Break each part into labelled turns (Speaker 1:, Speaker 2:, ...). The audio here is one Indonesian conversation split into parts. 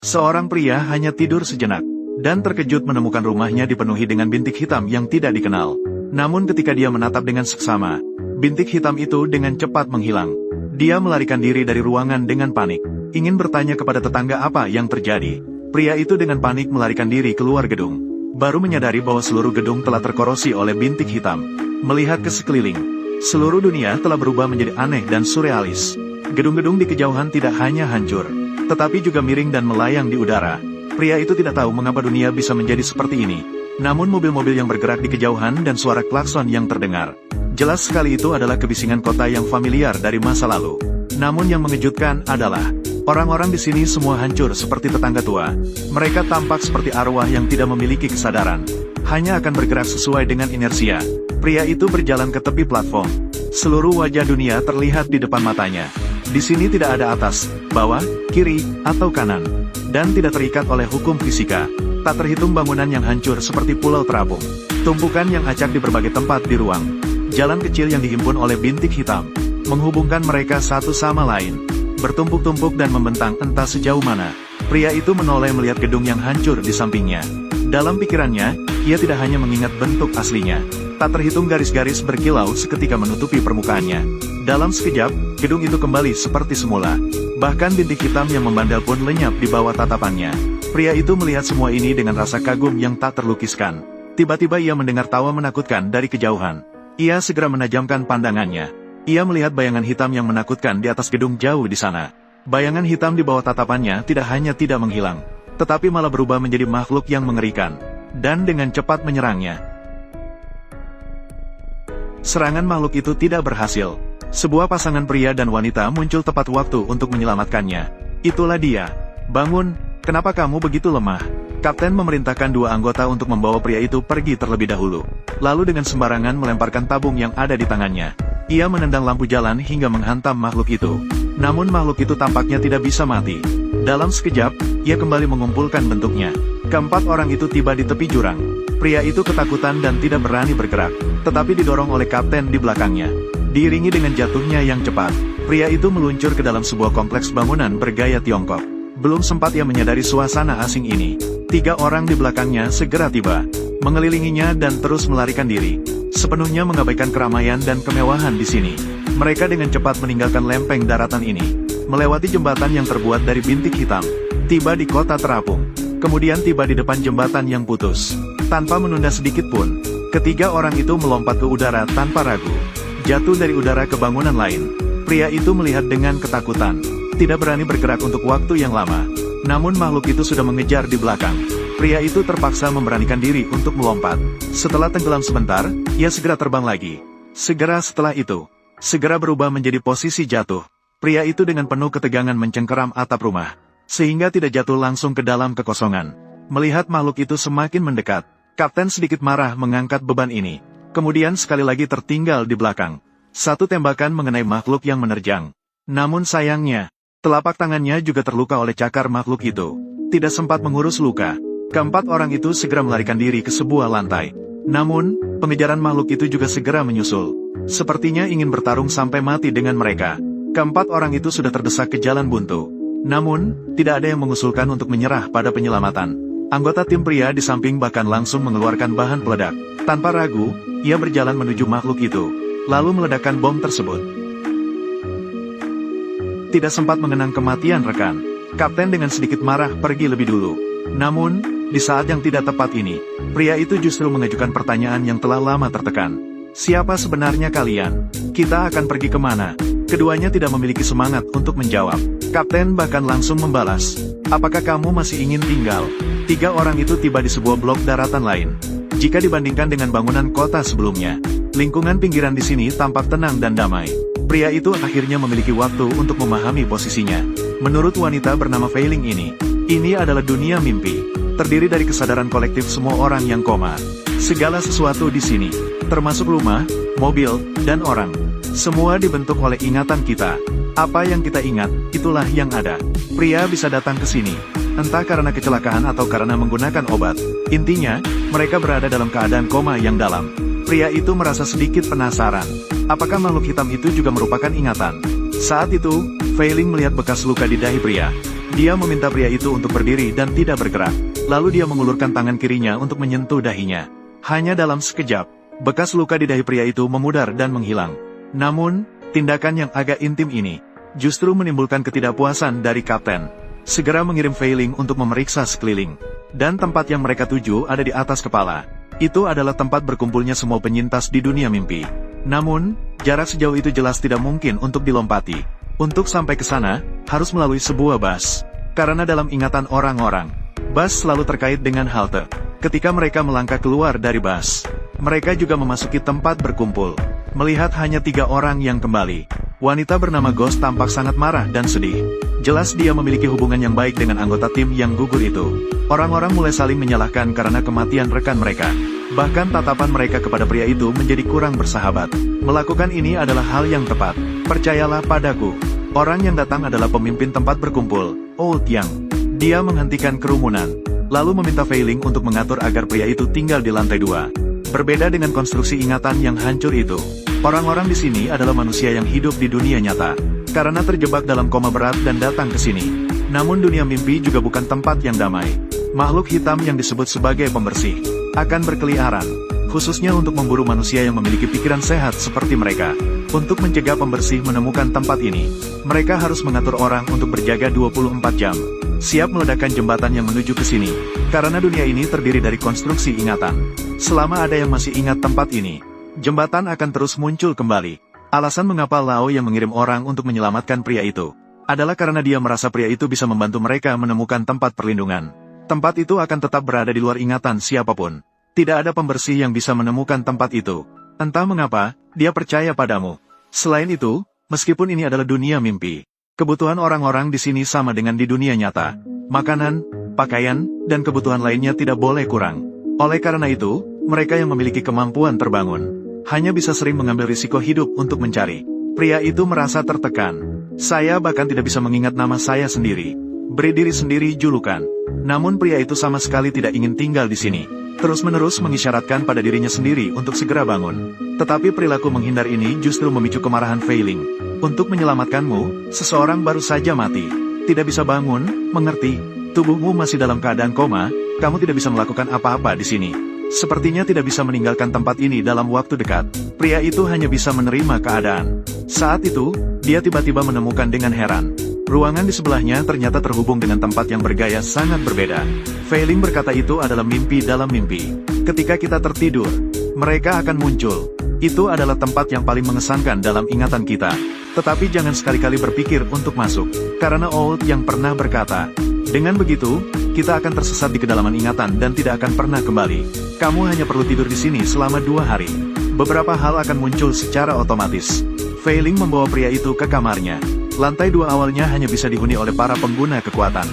Speaker 1: Seorang pria hanya tidur sejenak, dan terkejut menemukan rumahnya dipenuhi dengan bintik hitam yang tidak dikenal. Namun ketika dia menatap dengan seksama, bintik hitam itu dengan cepat menghilang. Dia melarikan diri dari ruangan dengan panik, ingin bertanya kepada tetangga apa yang terjadi. Pria itu dengan panik melarikan diri keluar gedung, baru menyadari bahwa seluruh gedung telah terkorosi oleh bintik hitam. Melihat ke sekeliling, seluruh dunia telah berubah menjadi aneh dan surrealis. Gedung-gedung di kejauhan tidak hanya hancur, tetapi juga miring dan melayang di udara. Pria itu tidak tahu mengapa dunia bisa menjadi seperti ini. Namun mobil-mobil yang bergerak di kejauhan dan suara klakson yang terdengar, jelas sekali itu adalah kebisingan kota yang familiar dari masa lalu. Namun yang mengejutkan adalah, orang-orang di sini semua hancur seperti tetangga tua. Mereka tampak seperti arwah yang tidak memiliki kesadaran, hanya akan bergerak sesuai dengan inersia. Pria itu berjalan ke tepi platform. Seluruh wajah dunia terlihat di depan matanya. Di sini tidak ada atas, bawah, kiri, atau kanan, dan tidak terikat oleh hukum fisika. Tak terhitung bangunan yang hancur seperti pulau terapung, tumpukan yang acak di berbagai tempat di ruang. Jalan kecil yang dihimpun oleh bintik hitam, menghubungkan mereka satu sama lain, bertumpuk-tumpuk dan membentang entah sejauh mana. Pria itu menoleh melihat gedung yang hancur di sampingnya. Dalam pikirannya, ia tidak hanya mengingat bentuk aslinya. Tak terhitung garis-garis berkilau seketika menutupi permukaannya. Dalam sekejap, gedung itu kembali seperti semula. Bahkan bintik hitam yang membandel pun lenyap di bawah tatapannya. Pria itu melihat semua ini dengan rasa kagum yang tak terlukiskan. Tiba-tiba ia mendengar tawa menakutkan dari kejauhan. Ia segera menajamkan pandangannya. Ia melihat bayangan hitam yang menakutkan di atas gedung jauh di sana. Bayangan hitam di bawah tatapannya tidak hanya tidak menghilang, tetapi malah berubah menjadi makhluk yang mengerikan, dan dengan cepat menyerangnya. Serangan makhluk itu tidak berhasil. Sebuah pasangan pria dan wanita muncul tepat waktu untuk menyelamatkannya. Itulah dia. Bangun, kenapa kamu begitu lemah? Kapten memerintahkan dua anggota untuk membawa pria itu pergi terlebih dahulu. Lalu dengan sembarangan melemparkan tabung yang ada di tangannya. Ia menendang lampu jalan hingga menghantam makhluk itu. Namun makhluk itu tampaknya tidak bisa mati. Dalam sekejap, ia kembali mengumpulkan bentuknya. Keempat orang itu tiba di tepi jurang. Pria itu ketakutan dan tidak berani bergerak, tetapi didorong oleh kapten di belakangnya. Diiringi dengan jatuhnya yang cepat, pria itu meluncur ke dalam sebuah kompleks bangunan bergaya Tiongkok. Belum sempat ia menyadari suasana asing ini, tiga orang di belakangnya segera tiba, mengelilinginya dan terus melarikan diri, sepenuhnya mengabaikan keramaian dan kemewahan di sini. Mereka dengan cepat meninggalkan lempeng daratan ini, melewati jembatan yang terbuat dari bintik hitam, tiba di kota terapung, kemudian tiba di depan jembatan yang putus. Tanpa menunda sedikit pun, ketiga orang itu melompat ke udara tanpa ragu, jatuh dari udara ke bangunan lain. Pria itu melihat dengan ketakutan, tidak berani bergerak untuk waktu yang lama. Namun makhluk itu sudah mengejar di belakang. Pria itu terpaksa memberanikan diri untuk melompat. Setelah tenggelam sebentar, ia segera terbang lagi. Segera setelah itu, segera berubah menjadi posisi jatuh. Pria itu dengan penuh ketegangan mencengkeram atap rumah, sehingga tidak jatuh langsung ke dalam kekosongan. Melihat makhluk itu semakin mendekat, kapten sedikit marah mengangkat beban ini. Kemudian sekali lagi tertinggal di belakang. Satu tembakan mengenai makhluk yang menerjang. Namun sayangnya, telapak tangannya juga terluka oleh cakar makhluk itu. Tidak sempat mengurus luka, keempat orang itu segera melarikan diri ke sebuah lantai. Namun, pengejaran makhluk itu juga segera menyusul. Sepertinya ingin bertarung sampai mati dengan mereka. Keempat orang itu sudah terdesak ke jalan buntu. Namun, tidak ada yang mengusulkan untuk menyerah pada penyelamatan. Anggota tim pria di samping bahkan langsung mengeluarkan bahan peledak. Tanpa ragu, ia berjalan menuju makhluk itu, lalu meledakkan bom tersebut. Tidak sempat mengenang kematian rekan, kapten dengan sedikit marah pergi lebih dulu. Namun, di saat yang tidak tepat ini, pria itu justru mengajukan pertanyaan yang telah lama tertekan. Siapa sebenarnya kalian? Kita akan pergi kemana? Keduanya tidak memiliki semangat untuk menjawab. Kapten bahkan langsung membalas, apakah kamu masih ingin tinggal? Tiga orang itu tiba di sebuah blok daratan lain. Jika dibandingkan dengan bangunan kota sebelumnya, lingkungan pinggiran di sini tampak tenang dan damai. Pria itu akhirnya memiliki waktu untuk memahami posisinya. Menurut wanita bernama Feiling ini adalah dunia mimpi, terdiri dari kesadaran kolektif semua orang yang koma. Segala sesuatu di sini, termasuk rumah, mobil, dan orang, semua dibentuk oleh ingatan kita. Apa yang kita ingat, itulah yang ada. Pria bisa datang ke sini, entah karena kecelakaan atau karena menggunakan obat. Intinya, mereka berada dalam keadaan koma yang dalam. Pria itu merasa sedikit penasaran. Apakah makhluk hitam itu juga merupakan ingatan? Saat itu, Feiling melihat bekas luka di dahi pria. Dia meminta pria itu untuk berdiri dan tidak bergerak. Lalu dia mengulurkan tangan kirinya untuk menyentuh dahinya. Hanya dalam sekejap, bekas luka di dahi pria itu memudar dan menghilang. Namun, tindakan yang agak intim ini justru menimbulkan ketidakpuasan dari kapten. Segera mengirim Fei-Ling untuk memeriksa sekeliling. Dan tempat yang mereka tuju ada di atas kepala. Itu adalah tempat berkumpulnya semua penyintas di dunia mimpi. Namun, jarak sejauh itu jelas tidak mungkin untuk dilompati. Untuk sampai ke sana, harus melalui sebuah bus. Karena dalam ingatan orang-orang, bus selalu terkait dengan halte. Ketika mereka melangkah keluar dari bus, mereka juga memasuki tempat berkumpul. Melihat hanya 3 orang yang kembali, wanita bernama Ghost tampak sangat marah dan sedih. Jelas dia memiliki hubungan yang baik dengan anggota tim yang gugur itu. Orang-orang mulai saling menyalahkan karena kematian rekan mereka. Bahkan tatapan mereka kepada pria itu menjadi kurang bersahabat. Melakukan ini adalah hal yang tepat. Percayalah padaku. Orang yang datang adalah pemimpin tempat berkumpul, Old Yang. Dia menghentikan kerumunan, lalu meminta Fei-Ling untuk mengatur agar pria itu tinggal di lantai 2. Berbeda dengan konstruksi ingatan yang hancur itu, orang-orang di sini adalah manusia yang hidup di dunia nyata. Karena terjebak dalam koma berat dan datang ke sini. Namun dunia mimpi juga bukan tempat yang damai. Makhluk hitam yang disebut sebagai pembersih akan berkeliaran, khususnya untuk memburu manusia yang memiliki pikiran sehat seperti mereka. Untuk mencegah pembersih menemukan tempat ini, mereka harus mengatur orang untuk berjaga 24 jam. Siap meledakkan jembatan yang menuju ke sini. Karena dunia ini terdiri dari konstruksi ingatan. Selama ada yang masih ingat tempat ini, jembatan akan terus muncul kembali. Alasan mengapa Lao yang mengirim orang untuk menyelamatkan pria itu adalah karena dia merasa pria itu bisa membantu mereka menemukan tempat perlindungan. Tempat itu akan tetap berada di luar ingatan siapapun. Tidak ada pembersih yang bisa menemukan tempat itu. Entah mengapa, dia percaya padamu. Selain itu, meskipun ini adalah dunia mimpi, kebutuhan orang-orang di sini sama dengan di dunia nyata. Makanan, pakaian, dan kebutuhan lainnya tidak boleh kurang. Oleh karena itu, mereka yang memiliki kemampuan terbangun hanya bisa sering mengambil risiko hidup untuk mencari. Pria itu merasa tertekan. Saya bahkan tidak bisa mengingat nama saya sendiri. Beri diri sendiri julukan. Namun pria itu sama sekali tidak ingin tinggal di sini. Terus-menerus mengisyaratkan pada dirinya sendiri untuk segera bangun. Tetapi perilaku menghindar ini justru memicu kemarahan Fei-Ling. Untuk menyelamatkanmu, seseorang baru saja mati. Tidak bisa bangun, mengerti? Tubuhmu masih dalam keadaan koma, kamu tidak bisa melakukan apa-apa di sini. Sepertinya tidak bisa meninggalkan tempat ini dalam waktu dekat. Pria itu hanya bisa menerima keadaan. Saat itu, dia tiba-tiba menemukan dengan heran. Ruangan di sebelahnya ternyata terhubung dengan tempat yang bergaya sangat berbeda. Fei-Ling berkata itu adalah mimpi dalam mimpi. Ketika kita tertidur, mereka akan muncul. Itu adalah tempat yang paling mengesankan dalam ingatan kita. Tetapi jangan sekali-kali berpikir untuk masuk. Karena Old yang pernah berkata, dengan begitu, kita akan tersesat di kedalaman ingatan dan tidak akan pernah kembali. Kamu hanya perlu tidur di sini selama 2 hari. Beberapa hal akan muncul secara otomatis. Fei-Ling membawa pria itu ke kamarnya. Lantai 2 awalnya hanya bisa dihuni oleh para pengguna kekuatan.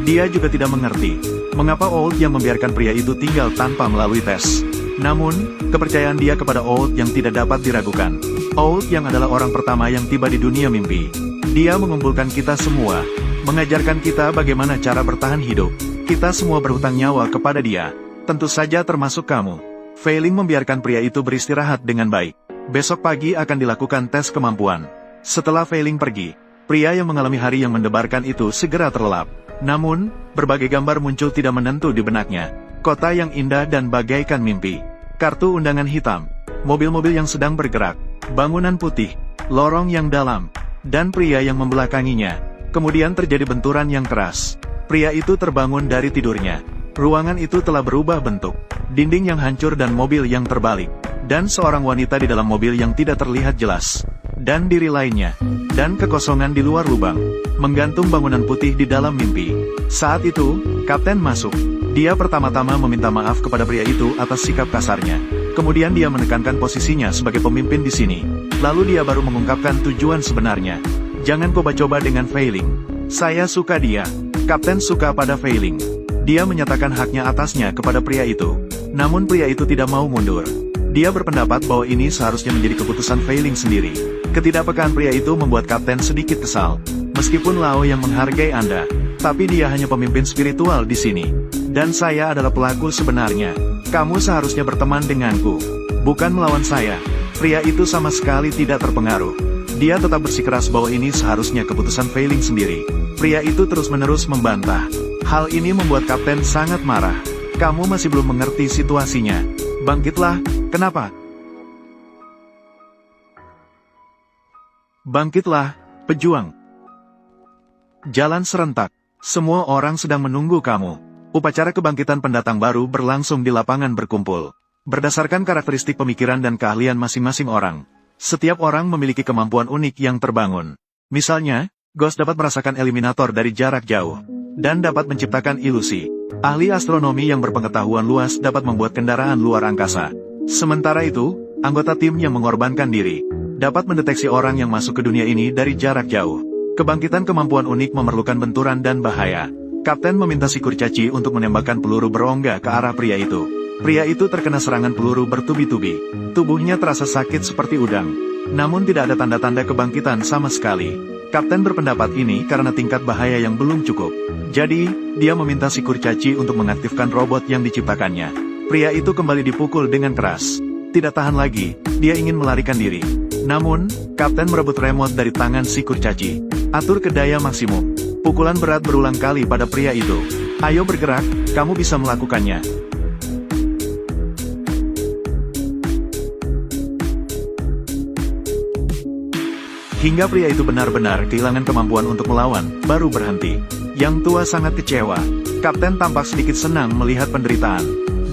Speaker 1: Dia juga tidak mengerti mengapa Old yang membiarkan pria itu tinggal tanpa melalui tes. Namun, kepercayaan dia kepada Old yang tidak dapat diragukan. Old yang adalah orang pertama yang tiba di dunia mimpi. Dia mengumpulkan kita semua, mengajarkan kita bagaimana cara bertahan hidup. Kita semua berhutang nyawa kepada dia. Tentu saja termasuk kamu. Fei-Ling membiarkan pria itu beristirahat dengan baik. Besok pagi akan dilakukan tes kemampuan. Setelah Fei-Ling pergi, pria yang mengalami hari yang mendebarkan itu segera terlelap. Namun, berbagai gambar muncul tidak menentu di benaknya. Kota yang indah dan bagaikan mimpi. Kartu undangan hitam. Mobil-mobil yang sedang bergerak. Bangunan putih. Lorong yang dalam. Dan pria yang membelakanginya. Kemudian terjadi benturan yang keras. Pria itu terbangun dari tidurnya. Ruangan itu telah berubah bentuk. Dinding yang hancur dan mobil yang terbalik. Dan seorang wanita di dalam mobil yang tidak terlihat jelas. Dan diri lainnya. Dan kekosongan di luar lubang. Menggantung bangunan putih di dalam mimpi. Saat itu, Kapten masuk. Dia pertama-tama meminta maaf kepada pria itu atas sikap kasarnya. Kemudian dia menekankan posisinya sebagai pemimpin di sini. Lalu dia baru mengungkapkan tujuan sebenarnya. Jangan coba-coba dengan Fei-Ling. Saya suka dia. Kapten suka pada Fei-Ling. Dia menyatakan haknya atasnya kepada pria itu. Namun pria itu tidak mau mundur. Dia berpendapat bahwa ini seharusnya menjadi keputusan Fei-Ling sendiri. Ketidakpekaan pria itu membuat Kapten sedikit kesal. Meskipun Lao yang menghargai Anda, tapi dia hanya pemimpin spiritual di sini. Dan saya adalah pelaku sebenarnya. Kamu seharusnya berteman denganku, bukan melawan saya. Pria itu sama sekali tidak terpengaruh. Dia tetap bersikeras bahwa ini seharusnya keputusan Fei Ling sendiri. Pria itu terus-menerus membantah. Hal ini membuat Kapten sangat marah. Kamu masih belum mengerti situasinya. Bangkitlah, kenapa? Bangkitlah, pejuang. Jalan serentak. Semua orang sedang menunggu kamu. Upacara kebangkitan pendatang baru berlangsung di lapangan berkumpul. Berdasarkan karakteristik pemikiran dan keahlian masing-masing orang, setiap orang memiliki kemampuan unik yang terbangun. Misalnya, Ghost dapat merasakan eliminator dari jarak jauh, dan dapat menciptakan ilusi. Ahli astronomi yang berpengetahuan luas dapat membuat kendaraan luar angkasa. Sementara itu, anggota tim yang mengorbankan diri, dapat mendeteksi orang yang masuk ke dunia ini dari jarak jauh. Kebangkitan kemampuan unik memerlukan benturan dan bahaya. Kapten meminta si kurcaci untuk menembakkan peluru berongga ke arah pria itu. Pria itu terkena serangan peluru bertubi-tubi. Tubuhnya terasa sakit seperti udang. Namun tidak ada tanda-tanda kebangkitan sama sekali. Kapten berpendapat ini karena tingkat bahaya yang belum cukup. Jadi, dia meminta si kurcaci untuk mengaktifkan robot yang diciptakannya. Pria itu kembali dipukul dengan keras. Tidak tahan lagi, dia ingin melarikan diri. Namun, Kapten merebut remote dari tangan si kurcaci. Atur ke daya maksimum. Pukulan berat berulang kali pada pria itu. Ayo bergerak, kamu bisa melakukannya. Hingga pria itu benar-benar kehilangan kemampuan untuk melawan, baru berhenti. Yang tua sangat kecewa. Kapten tampak sedikit senang melihat penderitaan.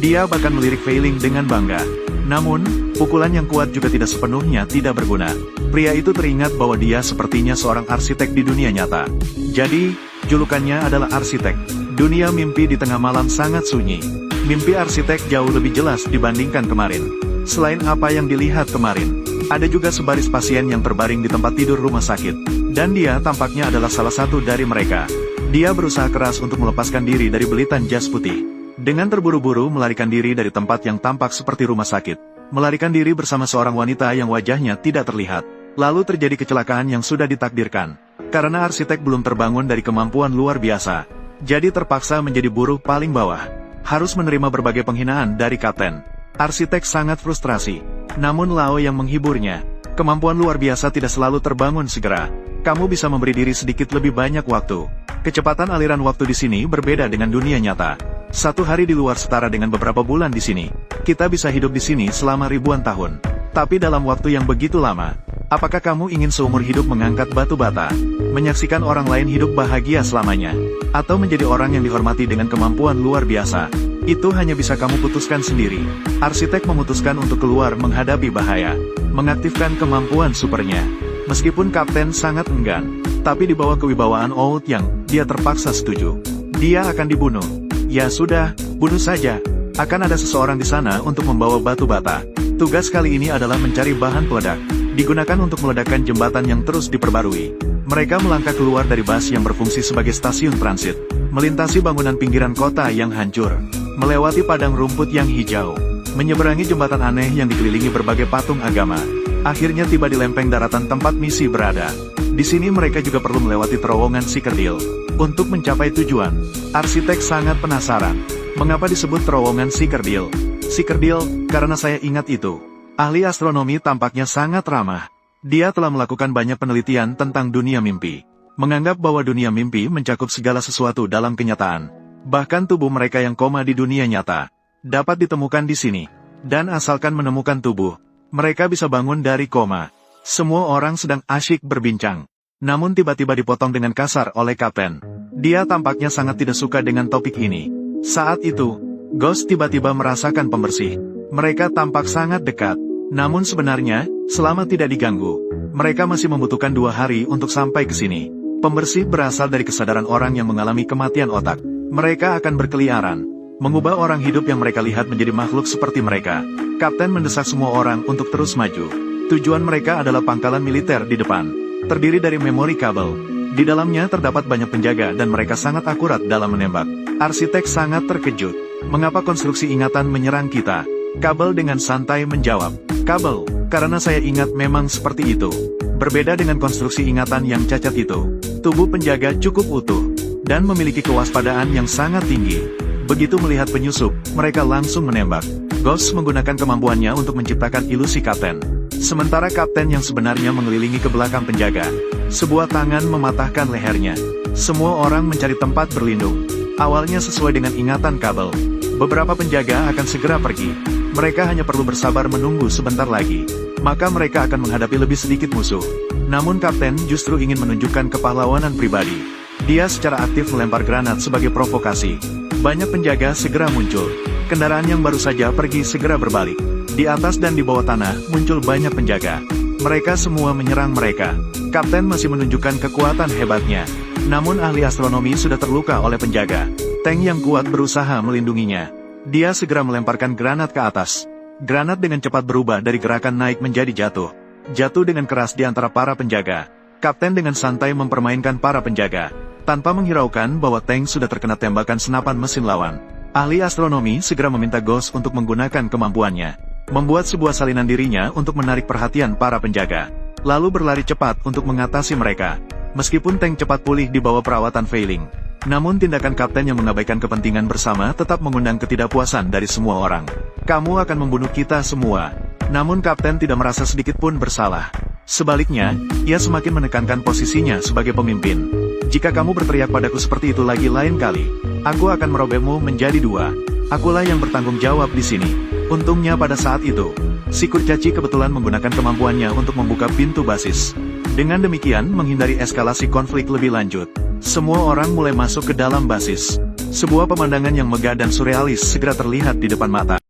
Speaker 1: Dia bahkan melirik Fei Ling dengan bangga. Namun, pukulan yang kuat juga tidak sepenuhnya tidak berguna. Pria itu teringat bahwa dia sepertinya seorang arsitek di dunia nyata. Jadi, julukannya adalah arsitek. Dunia mimpi di tengah malam sangat sunyi. Mimpi arsitek jauh lebih jelas dibandingkan kemarin. Selain apa yang dilihat kemarin, ada juga sebaris pasien yang terbaring di tempat tidur rumah sakit. Dan dia tampaknya adalah salah satu dari mereka. Dia berusaha keras untuk melepaskan diri dari belitan jas putih. Dengan terburu-buru melarikan diri dari tempat yang tampak seperti rumah sakit. Melarikan diri bersama seorang wanita yang wajahnya tidak terlihat. Lalu terjadi kecelakaan yang sudah ditakdirkan. Karena arsitek belum terbangun dari kemampuan luar biasa. Jadi terpaksa menjadi buruh paling bawah. Harus menerima berbagai penghinaan dari kapten. Arsitek sangat frustrasi. Namun Lao yang menghiburnya. Kemampuan luar biasa tidak selalu terbangun segera. Kamu bisa memberi diri sedikit lebih banyak waktu. Kecepatan aliran waktu di sini berbeda dengan dunia nyata. Satu hari di luar setara dengan beberapa bulan di sini. Kita bisa hidup di sini selama ribuan tahun. Tapi dalam waktu yang begitu lama, apakah kamu ingin seumur hidup mengangkat batu bata? Menyaksikan orang lain hidup bahagia selamanya? Atau menjadi orang yang dihormati dengan kemampuan luar biasa? Itu hanya bisa kamu putuskan sendiri. Arsitek memutuskan untuk keluar menghadapi bahaya. Mengaktifkan kemampuan supernya. Meskipun kapten sangat enggan, tapi di bawah kewibawaan Oud Yang, dia terpaksa setuju. Dia akan dibunuh. Ya sudah, bunuh saja. Akan ada seseorang di sana untuk membawa batu bata. Tugas kali ini adalah mencari bahan peledak. Digunakan untuk meledakkan jembatan yang terus diperbarui. Mereka melangkah keluar dari bus yang berfungsi sebagai stasiun transit. Melintasi bangunan pinggiran kota yang hancur. Melewati padang rumput yang hijau. Menyeberangi jembatan aneh yang dikelilingi berbagai patung agama. Akhirnya tiba di lempeng daratan tempat misi berada. Di sini mereka juga perlu melewati terowongan Sikerdil. Untuk mencapai tujuan, arsitek sangat penasaran. Mengapa disebut terowongan Sikerdil? Sikerdil, karena saya ingat itu. Ahli astronomi tampaknya sangat ramah. Dia telah melakukan banyak penelitian tentang dunia mimpi. Menganggap bahwa dunia mimpi mencakup segala sesuatu dalam kenyataan. Bahkan tubuh mereka yang koma di dunia nyata dapat ditemukan di sini. Dan asalkan menemukan tubuh, mereka bisa bangun dari koma. Semua orang sedang asyik berbincang. Namun tiba-tiba dipotong dengan kasar oleh kapten. Dia tampaknya sangat tidak suka dengan topik ini. Saat itu, Ghost tiba-tiba merasakan pembersih. Mereka tampak sangat dekat. Namun sebenarnya, selama tidak diganggu, mereka masih membutuhkan 2 hari untuk sampai ke sini. Pembersih berasal dari kesadaran orang yang mengalami kematian otak. Mereka akan berkeliaran, mengubah orang hidup yang mereka lihat menjadi makhluk seperti mereka. Kapten mendesak semua orang untuk terus maju. Tujuan mereka adalah pangkalan militer di depan. Terdiri dari memori kabel. Di dalamnya terdapat banyak penjaga dan mereka sangat akurat dalam menembak. Arsitek sangat terkejut. Mengapa konstruksi ingatan menyerang kita? Kabel dengan santai menjawab. Kabel, karena saya ingat memang seperti itu. Berbeda dengan konstruksi ingatan yang cacat itu. Tubuh penjaga cukup utuh. Dan memiliki kewaspadaan yang sangat tinggi. Begitu melihat penyusup, mereka langsung menembak. Ghost menggunakan kemampuannya untuk menciptakan ilusi kapten. Sementara kapten yang sebenarnya mengelilingi ke belakang penjaga. Sebuah tangan mematahkan lehernya. Semua orang mencari tempat berlindung. Awalnya sesuai dengan ingatan kabel. Beberapa penjaga akan segera pergi. Mereka hanya perlu bersabar menunggu sebentar lagi. Maka mereka akan menghadapi lebih sedikit musuh. Namun kapten justru ingin menunjukkan kepahlawanan pribadi. Dia secara aktif melempar granat sebagai provokasi. Banyak penjaga segera muncul. Kendaraan yang baru saja pergi segera berbalik. Di atas dan di bawah tanah muncul banyak penjaga. Mereka semua menyerang mereka. Kapten masih menunjukkan kekuatan hebatnya. Namun ahli astronomi sudah terluka oleh penjaga. Tank yang kuat berusaha melindunginya. Dia segera melemparkan granat ke atas. Granat dengan cepat berubah dari gerakan naik menjadi jatuh. Jatuh dengan keras di antara para penjaga. Kapten dengan santai mempermainkan para penjaga. Tanpa menghiraukan bahwa tank sudah terkena tembakan senapan mesin lawan. Ahli astronomi segera meminta Ghost untuk menggunakan kemampuannya. Membuat sebuah salinan dirinya untuk menarik perhatian para penjaga. Lalu berlari cepat untuk mengatasi mereka. Meskipun tank cepat pulih di bawah perawatan Feiling. Namun tindakan kapten yang mengabaikan kepentingan bersama tetap mengundang ketidakpuasan dari semua orang. Kamu akan membunuh kita semua. Namun kapten tidak merasa sedikit pun bersalah. Sebaliknya, ia semakin menekankan posisinya sebagai pemimpin. Jika kamu berteriak padaku seperti itu lagi lain kali, aku akan merobekmu menjadi dua. Akulah yang bertanggung jawab di sini. Untungnya pada saat itu, si kurcaci kebetulan menggunakan kemampuannya untuk membuka pintu basis. Dengan demikian menghindari eskalasi konflik lebih lanjut. Semua orang mulai masuk ke dalam basis. Sebuah pemandangan yang megah dan surrealis segera terlihat di depan mata.